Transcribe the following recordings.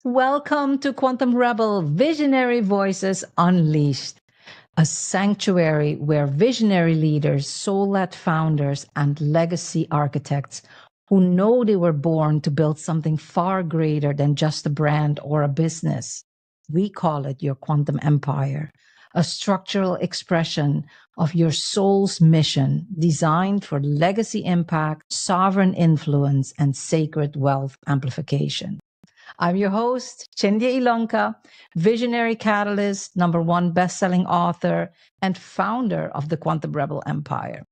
Welcome to Quantum Rebel Visionary Voices Unleashed, a sanctuary where visionary leaders, soul led founders, and legacy architects who know they were born to build something far greater than just a brand or a business. We call it your quantum empire, a structural expression of your soul's mission designed for legacy impact, sovereign influence, and sacred wealth amplification. I'm your host, Chindia Ilonka, visionary catalyst, #1 bestselling author, and founder of the Quantum Rebel Empire.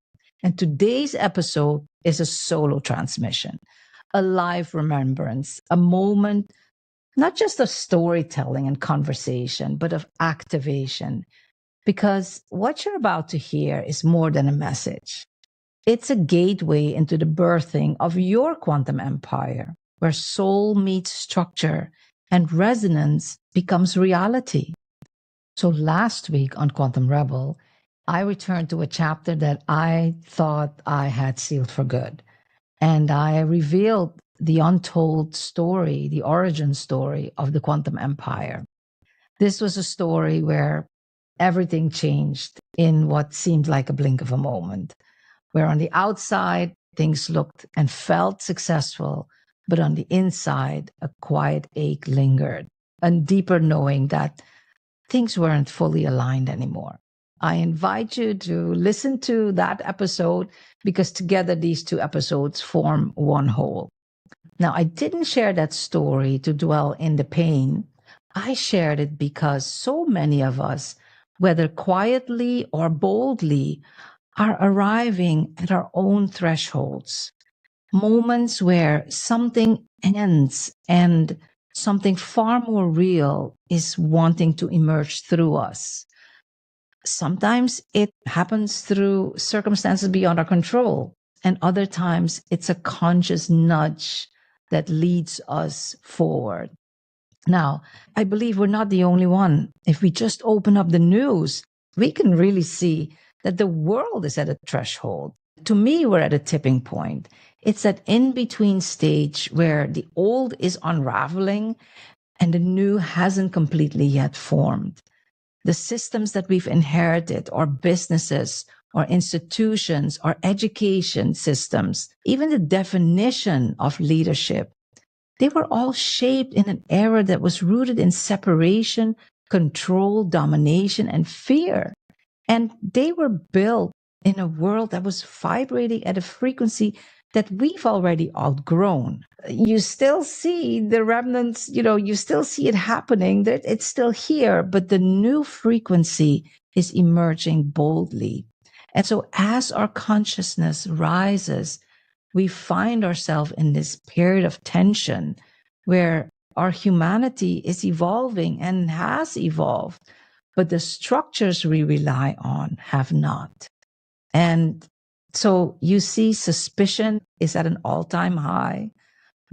And today's episode is a solo transmission, a live remembrance, a moment not just of storytelling and conversation, but of activation. Because what you're about to hear is more than a message. It's a gateway into the birthing of your quantum empire, where soul meets structure and resonance becomes reality. So last week on Quantum Rebel, I returned to a chapter that I thought I had sealed for good. And I revealed the untold story, the origin story of the quantum empire. This was a story where everything changed in what seemed like a blink of a moment, where on the outside, things looked and felt successful, but on the inside, a quiet ache lingered, a deeper knowing that things weren't fully aligned anymore. I invite you to listen to that episode because together these two episodes form one whole. Now, I didn't share that story to dwell in the pain. I shared it because so many of us, whether quietly or boldly, are arriving at our own thresholds, moments where something ends and something far more real is wanting to emerge through us. Sometimes it happens through circumstances beyond our control, and other times it's a conscious nudge that leads us forward. Now, I believe we're not the only one. If we just open up the news, we can really see that the world is at a threshold. To me, we're at a tipping point. It's that in between stage where the old is unraveling and the new hasn't completely yet formed. The systems that we've inherited, or businesses, or institutions, or education systems, even the definition of leadership, they were all shaped in an era that was rooted in separation, control, domination, and fear. And they were built in a world that was vibrating at a frequency that we've already outgrown. You still see the remnants, you still see it happening, that it's still here, but the new frequency is emerging boldly. And so as our consciousness rises, we find ourselves in this period of tension where our humanity is evolving and has evolved, but the structures we rely on have not. And so you see suspicion is at an all-time high,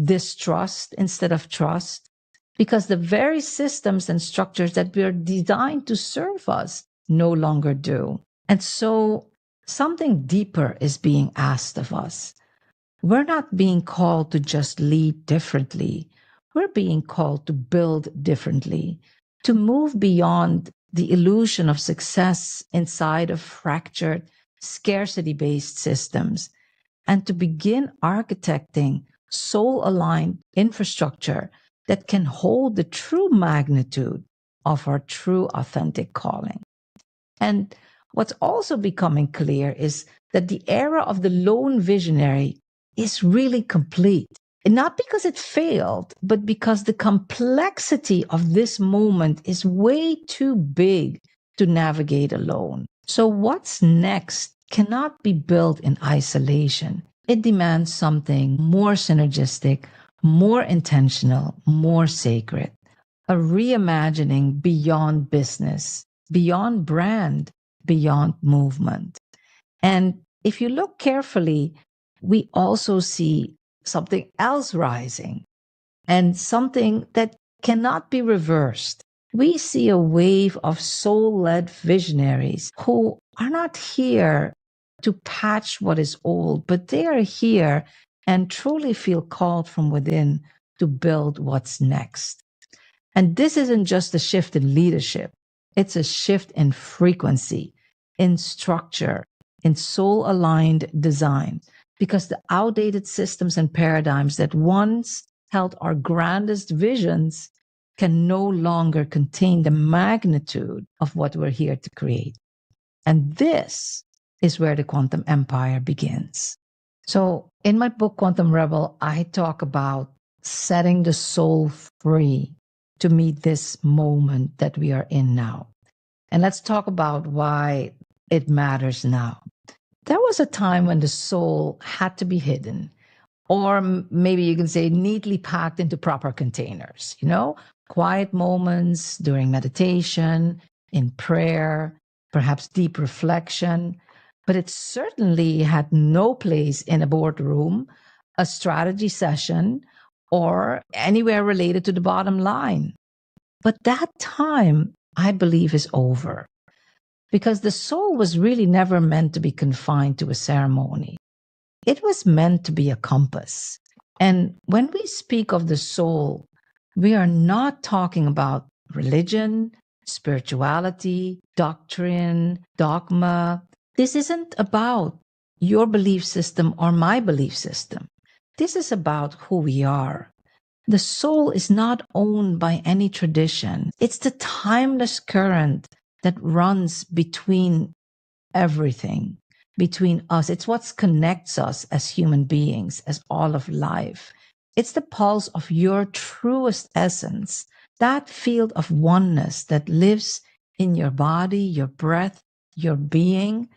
distrust instead of trust, because the very systems and structures that were designed to serve us no longer do. And so something deeper is being asked of us. We're not being called to just lead differently. We're being called to build differently, to move beyond the illusion of success inside of fractured, scarcity-based systems, and to begin architecting soul-aligned infrastructure that can hold the true magnitude of our true authentic calling. And what's also becoming clear is that the era of the lone visionary is really complete. And not because it failed, but because the complexity of this moment is way too big to navigate alone. So what's next cannot be built in isolation. It demands something more synergistic, more intentional, more sacred. A reimagining beyond business, beyond brand, beyond movement. And if you look carefully, we also see something else rising and something that cannot be reversed. We see a wave of soul-led visionaries who are not here to patch what is old, but they are here and truly feel called from within to build what's next. And this isn't just a shift in leadership, it's a shift in frequency, in structure, in soul aligned design. Because the outdated systems and paradigms that once held our grandest visions can no longer contain the magnitude of what we're here to create. And this is where the quantum empire begins. So, in my book, Quantum Rebel, I talk about setting the soul free to meet this moment that we are in now. And let's talk about why it matters now. There was a time when the soul had to be hidden, or maybe you can say neatly packed into proper containers, quiet moments during meditation, in prayer, perhaps deep reflection. But it certainly had no place in a boardroom, a strategy session, or anywhere related to the bottom line. But that time, I believe, is over, because the soul was really never meant to be confined to a ceremony. It was meant to be a compass. And when we speak of the soul, we are not talking about religion, spirituality, doctrine, dogma. This isn't about your belief system or my belief system. This is about who we are. The soul is not owned by any tradition. It's the timeless current that runs between everything, between us. It's what connects us as human beings, as all of life. It's the pulse of your truest essence, that field of oneness that lives in your body, your breath, your being,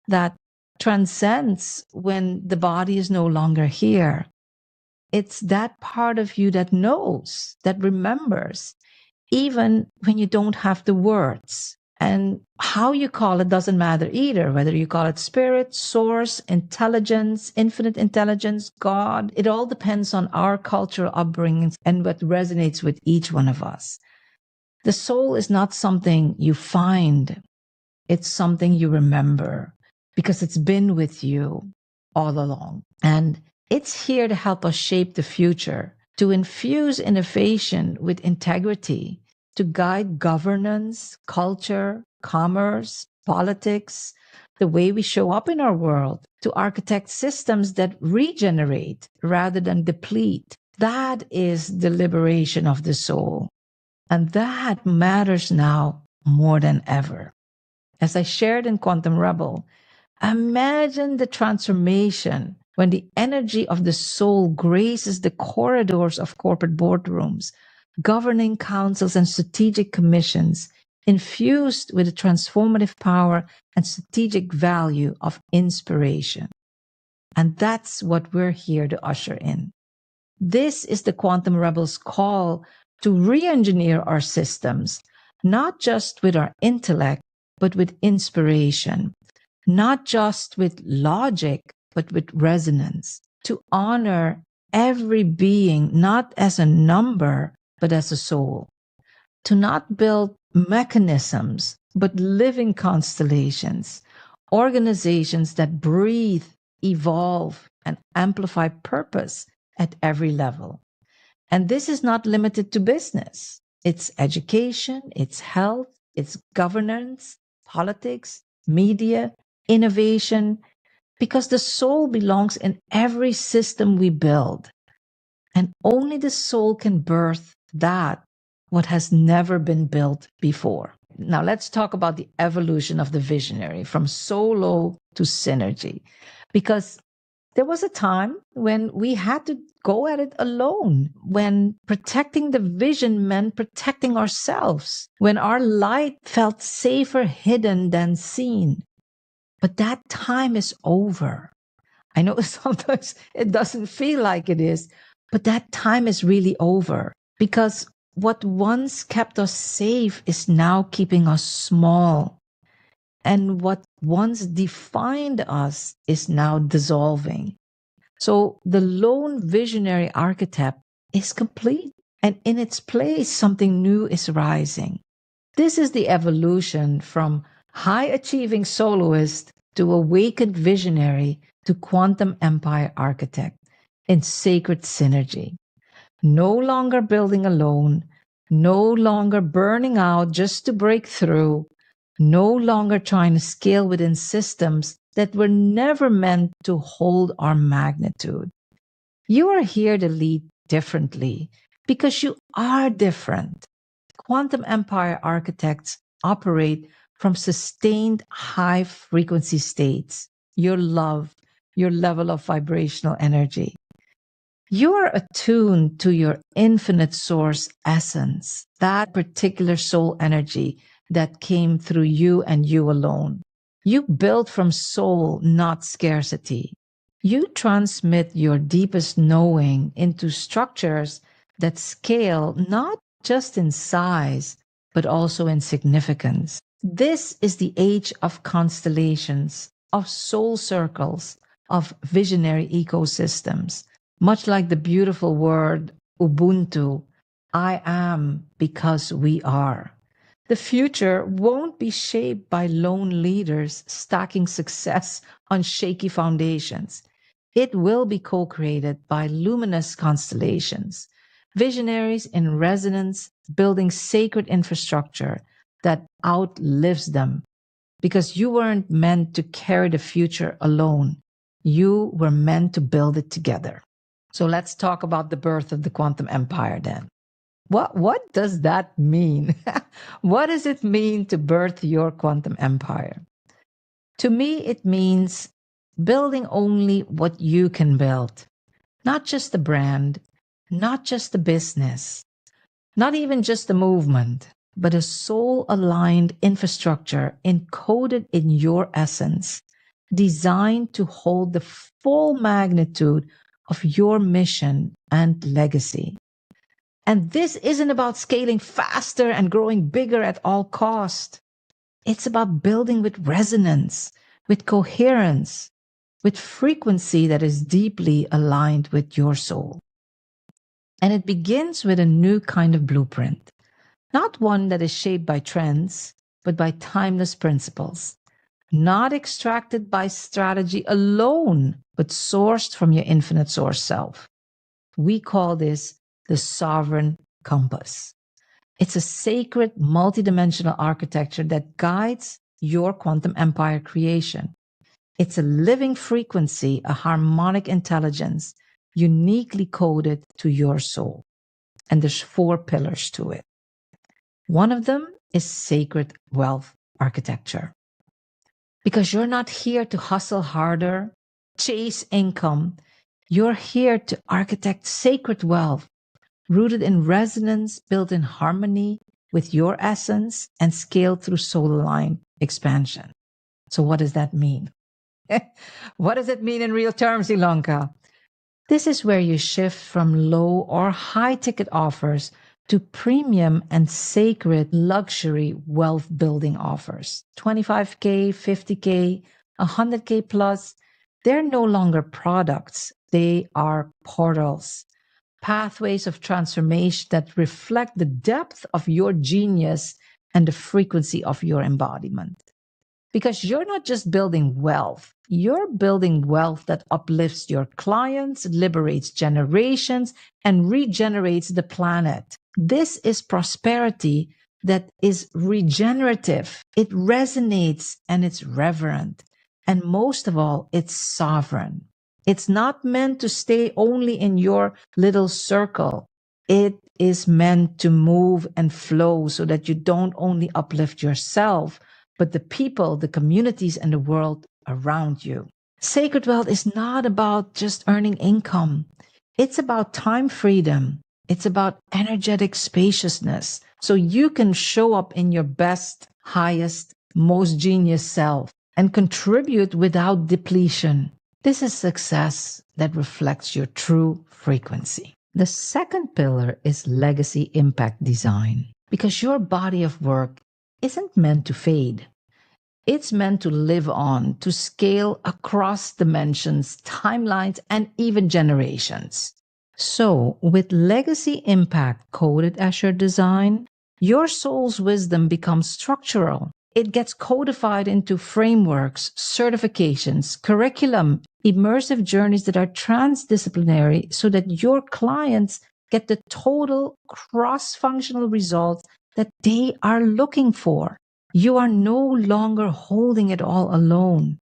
that transcends when the body is no longer here. It's that part of you that knows, that remembers, even when you don't have the words. And how you call it doesn't matter either, whether you call it spirit, source, intelligence, infinite intelligence, God. It all depends on our cultural upbringings and what resonates with each one of us. The soul is not something you find, it's something you remember, because it's been with you all along. And it's here to help us shape the future, to infuse innovation with integrity, to guide governance, culture, commerce, politics, the way we show up in our world, to architect systems that regenerate rather than deplete. That is the liberation of the soul. And that matters now more than ever. As I shared in Quantum Rebel, imagine the transformation when the energy of the soul graces the corridors of corporate boardrooms, governing councils, and strategic commissions, infused with the transformative power and strategic value of inspiration. And that's what we're here to usher in. This is the Quantum Rebels' call to re-engineer our systems, not just with our intellect, but with inspiration, not just with logic, but with resonance, to honor every being, not as a number, but as a soul, to not build mechanisms, but living constellations, organizations that breathe, evolve, and amplify purpose at every level. And this is not limited to business. It's education, it's health, it's governance, politics, media, innovation, because the soul belongs in every system we build. And only the soul can birth that what has never been built before. Now let's talk about the evolution of the visionary from solo to synergy, because there was a time when we had to go at it alone, when protecting the vision meant protecting ourselves, when our light felt safer hidden than seen. But that time is over. I know sometimes it doesn't feel like it is, but that time is really over, because what once kept us safe is now keeping us small. And what once defined us is now dissolving. So the lone visionary archetype is complete, and in its place, something new is rising. This is the evolution from high achieving soloist to awakened visionary to quantum empire architect in sacred synergy. No longer building alone, No longer burning out just to break through, no longer trying to scale within systems that were never meant to hold our magnitude. You are here to lead differently because you are different. Quantum empire architects operate from sustained high frequency states. Your love, your level of vibrational energy. You are attuned to your infinite source essence, that particular soul energy that came through you and you alone. You build from soul, not scarcity. You transmit your deepest knowing into structures that scale not just in size, but also in significance. This is the age of constellations, of soul circles, of visionary ecosystems. Much like the beautiful word Ubuntu, I am because we are. The future won't be shaped by lone leaders stacking success on shaky foundations. It will be co created by luminous constellations, visionaries in resonance, building sacred infrastructure that outlives them. Because you weren't meant to carry the future alone, you were meant to build it together. So let's talk about the birth of the quantum empire then. What does that mean? What does it mean to birth your quantum empire? To me, it means building only what you can build, not just the brand, not just the business, not even just the movement, but a soul aligned infrastructure encoded in your essence, designed to hold the full magnitude of your mission and legacy. And this isn't about scaling faster and growing bigger at all cost. It's about building with resonance, with coherence, with frequency that is deeply aligned with your soul. And it begins with a new kind of blueprint, not one that is shaped by trends, but by timeless principles, not extracted by strategy alone, but sourced from your infinite source self. We call this the sovereign compass. It's a sacred multidimensional architecture that guides your quantum empire creation. It's a living frequency, a harmonic intelligence uniquely coded to your soul. And there's 4 pillars to it. One of them is sacred wealth architecture. Because you're not here to hustle harder, chase income. You're here to architect sacred wealth, rooted in resonance, built in harmony with your essence, and scaled through soul aligned expansion. So, what does that mean? What does it mean in real terms, Ilonka? This is where you shift from low or high ticket offers to premium and sacred luxury wealth building offers. 25K, 50K, 100K plus. They're no longer products, they are portals, pathways of transformation that reflect the depth of your genius and the frequency of your embodiment. Because you're not just building wealth, you're building wealth that uplifts your clients, liberates generations, and regenerates the planet. This is prosperity that is regenerative. It resonates and it's reverent. And most of all, it's sovereign. It's not meant to stay only in your little circle. It is meant to move and flow so that you don't only uplift yourself, but the people, the communities, and the world around you. Sacred wealth is not about just earning income. It's about time freedom. It's about energetic spaciousness. So you can show up in your best, highest, most genius self and contribute without depletion. This is success that reflects your true frequency. The second pillar is legacy impact design, because your body of work isn't meant to fade. It's meant to live on, to scale across dimensions, timelines, and even generations. So, with legacy impact coded as your design, your soul's wisdom becomes structural. It gets codified into frameworks, certifications, curriculum, immersive journeys that are transdisciplinary so that your clients get the total cross-functional results that they are looking for. You are no longer holding it all alone.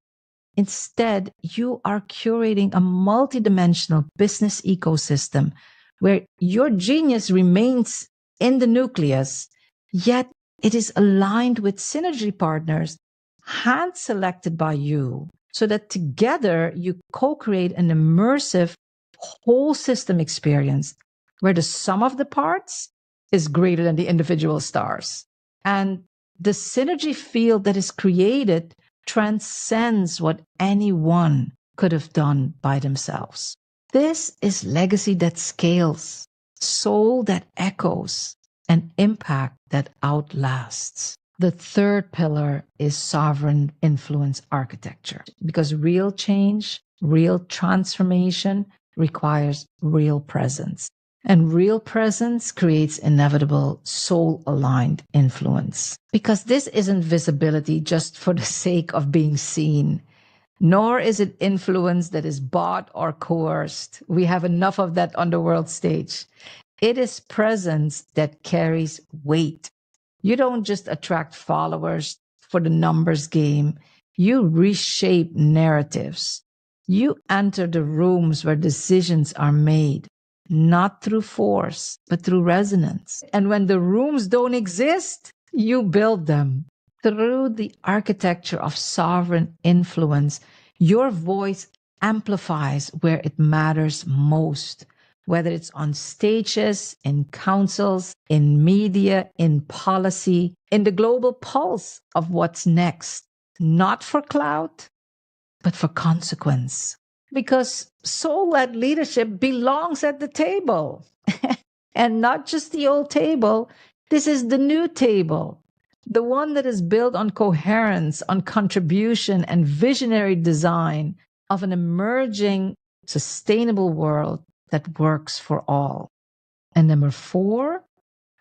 Instead, you are curating a multidimensional business ecosystem where your genius remains in the nucleus, yet it is aligned with synergy partners hand selected by you so that together you co create an immersive whole system experience where the sum of the parts is greater than the individual stars. And the synergy field that is created transcends what anyone could have done by themselves. This is legacy that scales, soul that echoes, and impact that outlasts. The third pillar is sovereign influence architecture, because real change, real transformation requires real presence. And real presence creates inevitable soul aligned influence. Because this isn't visibility just for the sake of being seen, nor is it influence that is bought or coerced. We have enough of that on the world stage. It is presence that carries weight. You don't just attract followers for the numbers game, you reshape narratives. You enter the rooms where decisions are made, not through force, but through resonance. And when the rooms don't exist, you build them. Through the architecture of sovereign influence, your voice amplifies where it matters most, whether it's on stages, in councils, in media, in policy, in the global pulse of what's next, not for clout, but for consequence. Because soul led leadership belongs at the table. And not just the old table, this is the new table. The one that is built on coherence, on contribution, and visionary design of an emerging, sustainable world that works for all. And number 4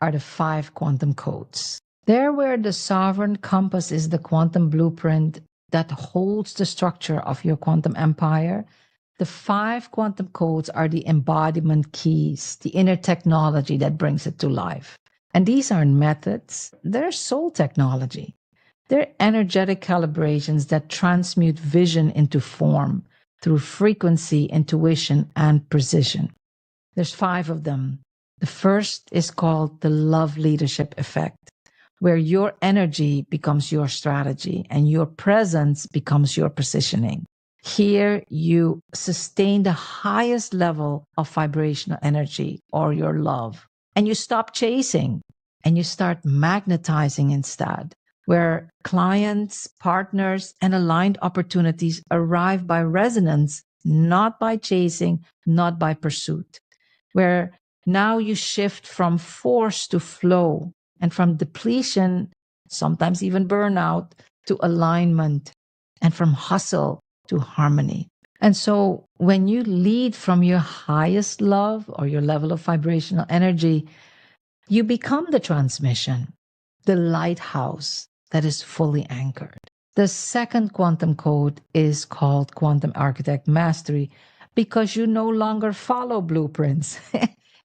are the 5 quantum codes. There, where the sovereign compass is the quantum blueprint that holds the structure of your quantum empire, the 5 quantum codes are the embodiment keys, the inner technology that brings it to life. And these aren't methods, they're soul technology. They're energetic calibrations that transmute vision into form through frequency, intuition, and precision. There's 5 of them. The first is called the love leadership effect, where your energy becomes your strategy and your presence becomes your positioning. Here, you sustain the highest level of vibrational energy or your love, and you stop chasing and you start magnetizing instead, where clients, partners, and aligned opportunities arrive by resonance, not by chasing, not by pursuit, where now you shift from force to flow and from depletion, sometimes even burnout, to alignment, and from hustle to harmony. And so when you lead from your highest love or your level of vibrational energy, you become the transmission, the lighthouse that is fully anchored. The second quantum code is called Quantum Architect Mastery because you no longer follow blueprints.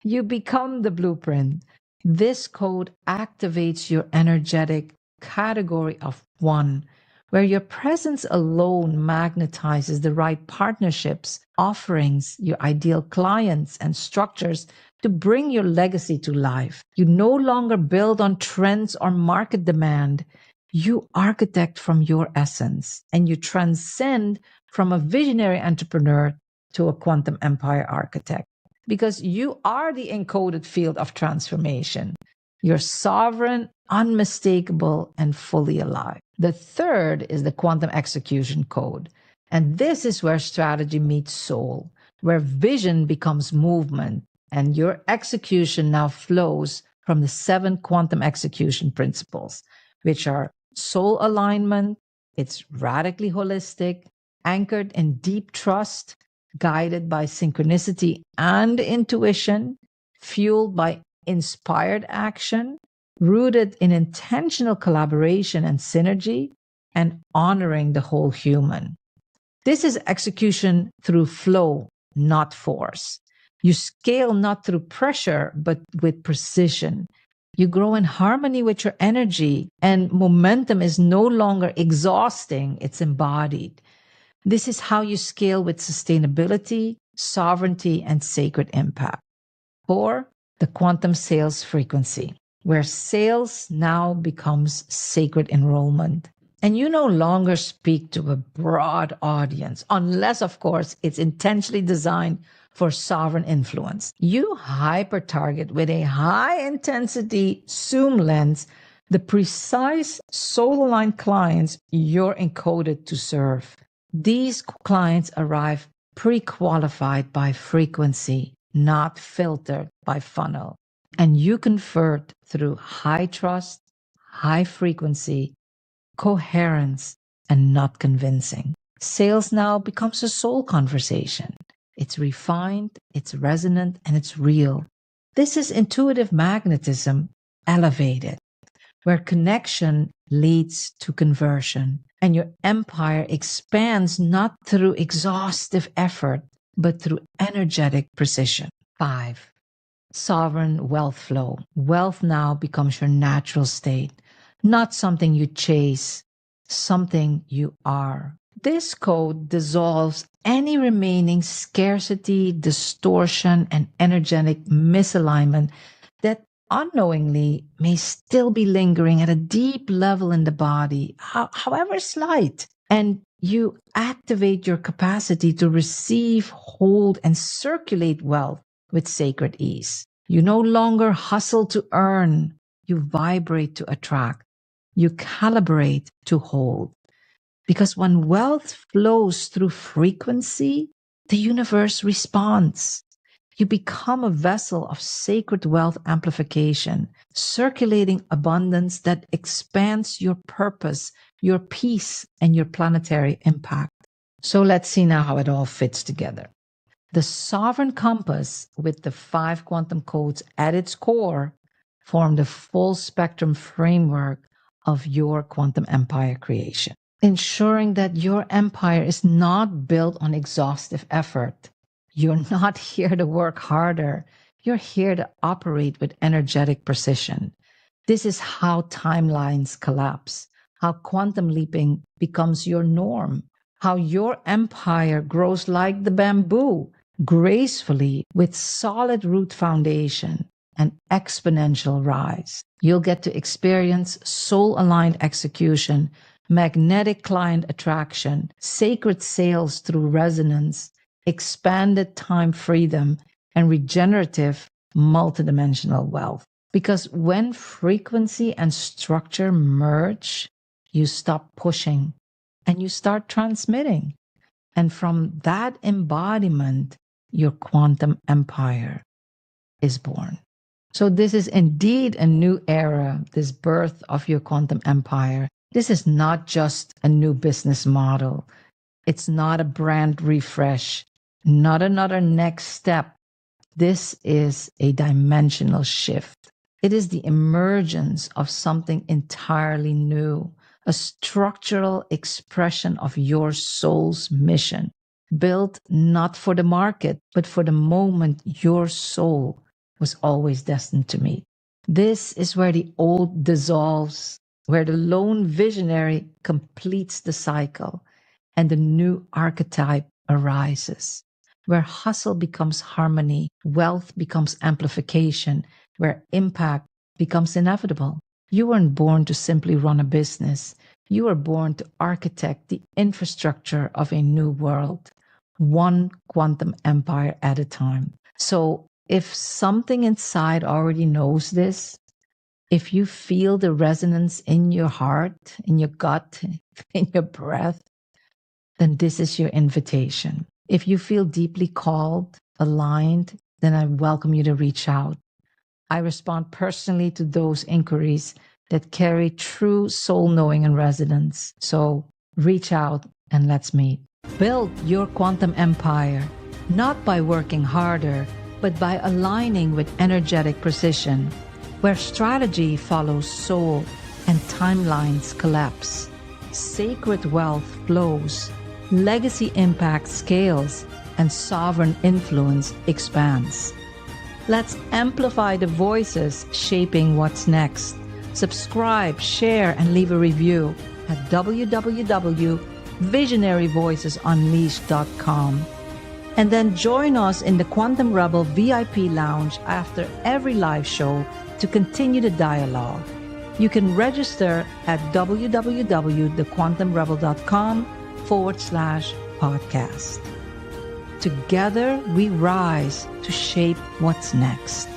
You become the blueprint. This code activates your energetic category of 1, where your presence alone magnetizes the right partnerships, offerings, your ideal clients, and structures to bring your legacy to life. You no longer build on trends or market demand. You architect from your essence, and you transcend from a visionary entrepreneur to a quantum empire architect, because you are the encoded field of transformation. You're sovereign, unmistakable, and fully alive. The third is the quantum execution code. And this is where strategy meets soul, where vision becomes movement, and your execution now flows from the 7 quantum execution principles, which are soul alignment, it's radically holistic, anchored in deep trust, guided by synchronicity and intuition, fueled by inspired action, rooted in intentional collaboration and synergy, and honoring the whole human. This is execution through flow, not force. You scale not through pressure, but with precision. You grow in harmony with your energy, and momentum is no longer exhausting, it's embodied. This is how you scale with sustainability, sovereignty, and sacred impact. Or the quantum sales frequency, where sales now becomes sacred enrollment. And you no longer speak to a broad audience, unless, of course, it's intentionally designed for sovereign influence. You hyper target with a high intensity zoom lens the precise soul aligned clients you're encoded to serve. These clients arrive pre qualified by frequency, not filtered by funnel. And you convert through high trust, high frequency, coherence, and not convincing. Sales now becomes a soul conversation. It's refined, it's resonant, and it's real. This is intuitive magnetism elevated, where connection leads to conversion, and your empire expands not through exhaustive effort, but through energetic precision. 5. Sovereign wealth flow. Wealth now becomes your natural state, not something you chase, something you are. This code dissolves any remaining scarcity, distortion, and energetic misalignment that unknowingly may still be lingering at a deep level in the body, however slight. And you activate your capacity to receive, hold, and circulate wealth with sacred ease. You no longer hustle to earn, you vibrate to attract, you calibrate to hold. Because when wealth flows through frequency, the universe responds. You become a vessel of sacred wealth amplification, circulating abundance that expands your purpose, your peace, and your planetary impact. So let's see now how it all fits together. The sovereign compass, with the 5 quantum codes at its core, form the full spectrum framework of your quantum empire creation, ensuring that your empire is not built on exhaustive effort. You're not here to work harder. You're here to operate with energetic precision. This is how timelines collapse, how quantum leaping becomes your norm, how your empire grows like the bamboo, gracefully with solid root foundation and exponential rise. You'll get to experience soul-aligned execution, magnetic client attraction, sacred sales through resonance, expanded time freedom, and regenerative multidimensional wealth. Because when frequency and structure merge, you stop pushing and you start transmitting. And from that embodiment, your quantum empire is born. So this is indeed a new era, this birth of your quantum empire. This is not just a new business model. It's not a brand refresh, not another next step. This is a dimensional shift. It is the emergence of something entirely new, a structural expression of your soul's mission, built not for the market, but for the moment your soul was always destined to meet. This is where the old dissolves, where the lone visionary completes the cycle, and the new archetype arises, where hustle becomes harmony, wealth becomes amplification, where impact becomes inevitable. You weren't born to simply run a business. You were born to architect the infrastructure of a new world, one quantum empire at a time. So if something inside already knows this, if you feel the resonance in your heart, in your gut, in your breath, then this is your invitation. If you feel deeply called, aligned, then I welcome you to reach out. I respond personally to those inquiries that carry true soul knowing and resonance. So reach out and let's meet. Build your quantum empire, not by working harder, but by aligning with energetic precision, where strategy follows soul and timelines collapse. Sacred wealth flows, legacy impact scales, and sovereign influence expands. Let's amplify the voices shaping what's next. Subscribe, share, and leave a review at www.visionaryvoicesunleashed.com. And then join us in the Quantum Rebel VIP Lounge after every live show to continue the dialogue. You can register at www.thequantumrebel.com/podcast. Together we rise to shape what's next.